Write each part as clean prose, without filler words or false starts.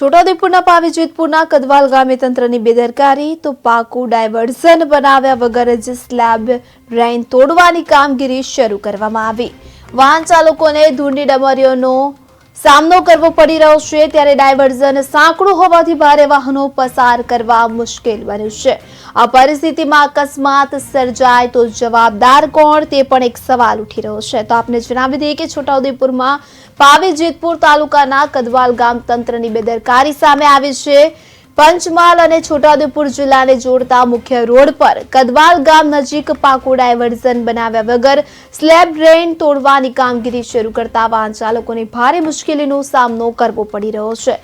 છોટાઉદેપુરના પાવી જેતપુરના કદવાલ ગામે તંત્રની બેદરકારી તો પાકું ડાયવર્ઝન બનાવ્યા વગર જ સ્લેબ ડ્રેઇન તોડવાની કામગીરી શરૂ કરવામાં આવી। વાહન ચાલકોને ધૂળની ડમરીઓનો સામનો કરવો પડી રહ્યો છે, ત્યારે ડાયવર્ઝન સાંકડું હોવાથી ભારે વાહનો પસાર કરવા મુશ્કેલ બન્યું છે। આ પરિસ્થિતિમાં અકસ્માત સર્જાય તો જવાબદાર કોણ, તે પણ એક સવાલ ઉઠી રહ્યો છે। તો આપને જણાવી દઈએ કે છોટાઉદેપુરમાં પાવી જેતપુર તાલુકાના કદવાલ ગામ તંત્રની બેદરકારી સામે આવી છે। પંચમહાલ અને છોટાઉદેપુર જિલ્લાને જોડતા મુખ્ય રોડ પર કદવાલ ગામ નજીક પાકું ડાયવર્ઝન બનાવ્યા વગર સ્લેબ ડ્રેઇન તોડવાની કામગીરી શરૂ કરતા વાહન ચાલકોને ભારે મુશ્કેલીનો સામનો કરવો પડી રહ્યો છે।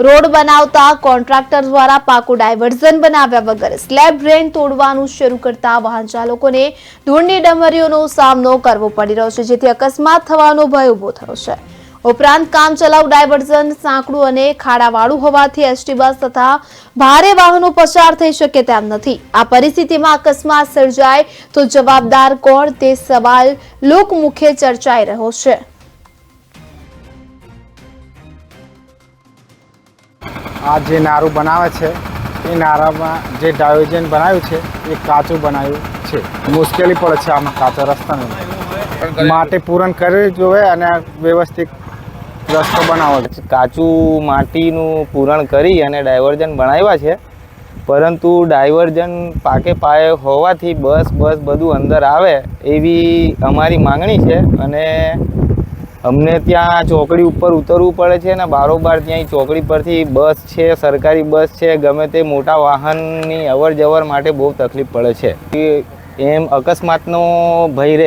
રોડ બનાવતા કોન્ટ્રાક્ટર દ્વારા પાકું ડાયવર્ઝન બનાવ્યા વગર સ્લેબ ડ્રેઇન તોડવાનું શરૂ કરતા વાહન ચાલકોને ધૂળની ડમરીઓનો સામનો કરવો પડી રહ્યો છે, જેથી અકસ્માત થવાનો ભય ઉભો થયો છે। ઉપરાંત કામચલાઉ ડાયવર્ઝન સાંકડું અને ખાડાવાળું હોવાથી એસટી બસ તથા ભારે વાહનો પસાર થઈ શકે તેમ નથી। આ પરિસ્થિતિમાં અકસ્માત સર્જાય તો જવાબદાર કોણ, તે સવાલ લોકમુખે ચર્ચાઈ રહ્યો છે। આ જે નારું બનાવે છે એ નારામાં જે ડાયવર્ઝન બનાવ્યું છે એ કાચું બનાવ્યું છે। મુશ્કેલી પડે છે આમાં કાચા રસ્તાની માટે પૂરણ કરવી જોઈએ અને વ્યવસ્થિત રસ્તો બનાવો। કાચું માટીનું પૂરણ કરી અને ડાયવર્ઝન બનાવ્યા છે, પરંતુ ડાયવર્ઝન પાકે પાયે હોવાથી બસ બધું અંદર આવે એવી અમારી માંગણી છે અને અમને ત્યાં ચોકડી ઉપર ઉતરવું પડે છે અને બારોબાર ત્યાં ચોકડી પરથી બસ છે, સરકારી બસ છે, ગમે તે મોટા વાહનની અવર જવર માટે બહુ તકલીફ પડે છે। એમ અકસ્માતનો ભય રહે।